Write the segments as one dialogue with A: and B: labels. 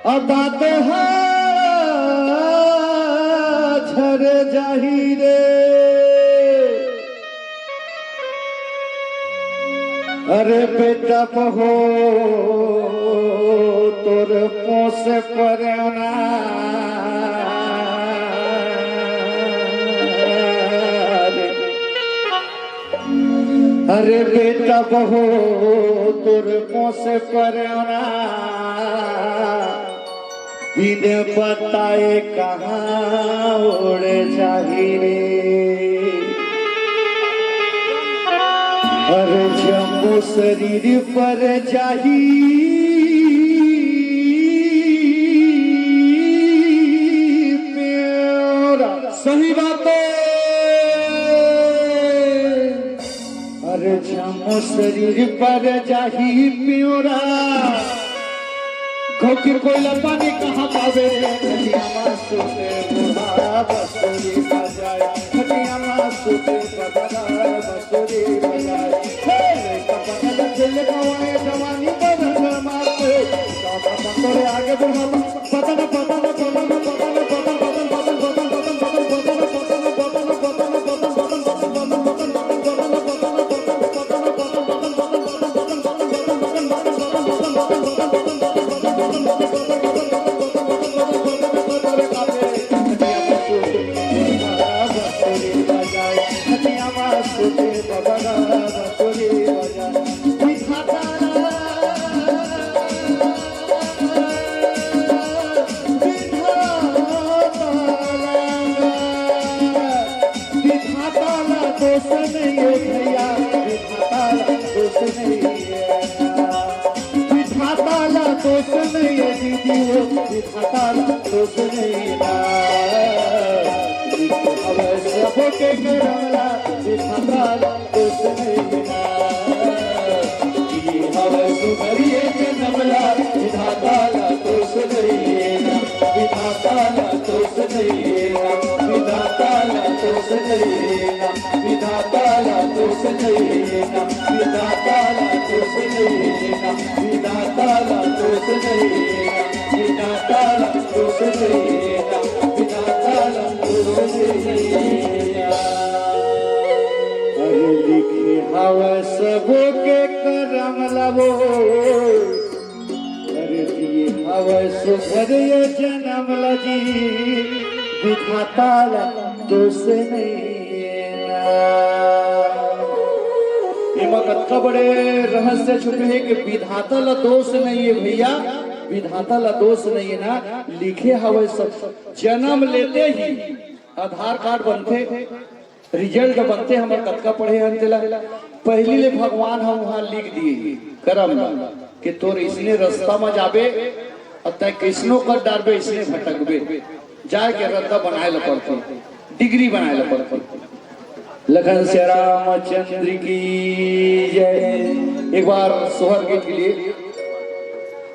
A: अदात झर जाही रे अरे बेटा बहो तोर पोस पर अरे बेटा बहो तोर पोस पर बिन बताए कहाँ उड़ जाही रे अरे जम्मू शरीर पर जाही प्यारा सही बात अरे जम्मू शरीर पर जाही प्यारा घोकी कोयला पानी कहाँ पावे खटिया मासूते बुढ़ा बसुरी बजाए खटिया मासूते बदला बसुरी बजाए हे कपड़ा दिल गवाए जवानी बदल मारते काका बंदरे आगे बढ़ा पतन पतन पतन पतन पतन जन्म लगी विधाता दोष कत्का बड़े रहस्य छुपे है कि विधाता ला दोष नहीं है भैया विधाता ला दोष नहीं है ना लिखे हवे सब जन्म लेते ही आधार कार्ड बनते रिजल्ट बनते हमारे कत्का पढ़े हैं पहली ले भगवान हम वहां लिख दिए करम कि तोर इसने रास्ता में जाबे अतः कृष्णो कर डारबे इसने भटकबे जाए के रद्दा बनाए ला पड़ते डिग्री बनाए ला पड़ते लखन श्री रामचंद्र की जय। एक बार सोहर गीत के लिए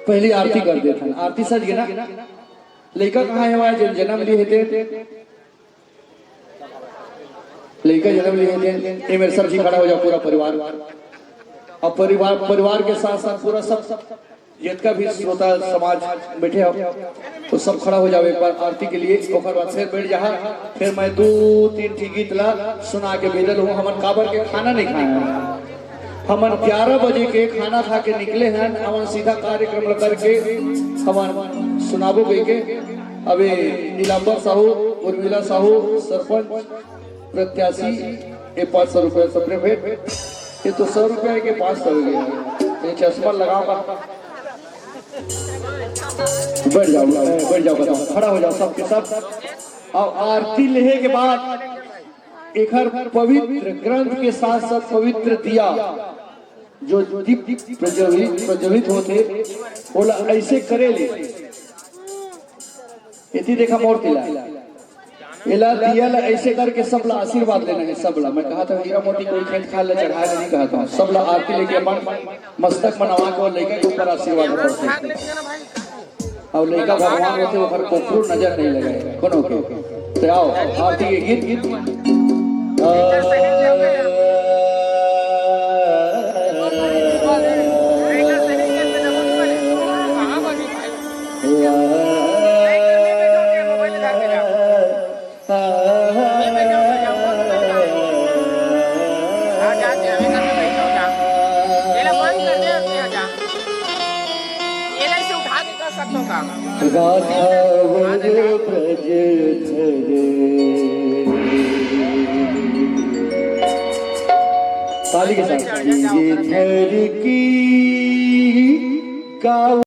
A: पहली आरती कर देते हैं आरती सज गए ना लड़का कहाँ है हमारे जन्म लिए थे लड़का जन्म लिए थे ये मेरे सर जी खड़ा हो जाओ पूरा परिवार और परिवार के साथ साथ पूरा सब जितना भी श्रोता समाज बैठे हो तो सब खड़ा हो जाओ एक बार आरती के लिए ओकर बाद फिर बैठ जा फिर मैं 2-3 गीत ला सुना के भेजल हूँ हमन काबर के खाना नहीं खाया हमन 11 बजे के खाना खा के निकले हैं हमन सीधा कार्यक्रम करके हमन सुनाबो गई के अबे नीलांबर साहू उर्मिला साहू सरपंच प्रत्याशी ये 500 रुपये सबने भेंट ये तो 100 रुपये के 500 हो गए ये चश्मा लगाओ बैठ जाओ खड़ा हो जाओ सबके सब और आरती लेने के बाद एक पवित्र ग्रंथ के साथ साथ पवित्र दिया जो दीप प्रज्वलित होते बोला ऐसे करे ले इतनी देखा मूर्ति ला दिया ला ऐसे करके सब ला आशीर्वाद लेना है सब ला मैं कहा था हीरा मोती कोई खेत खा ले चढ़ाया नहीं कहा था सब ला आरती लेके अपन मस्तक मनवा के और लेके के ऊपर आशीर्वाद करते और लड़का भगवान होते ऊपर कोकरू नजर नहीं लगाए कोनो के तो आओ आरती के गीत Yeah. राधावर ब्रज धरे। ताली के साथ धर की गाँव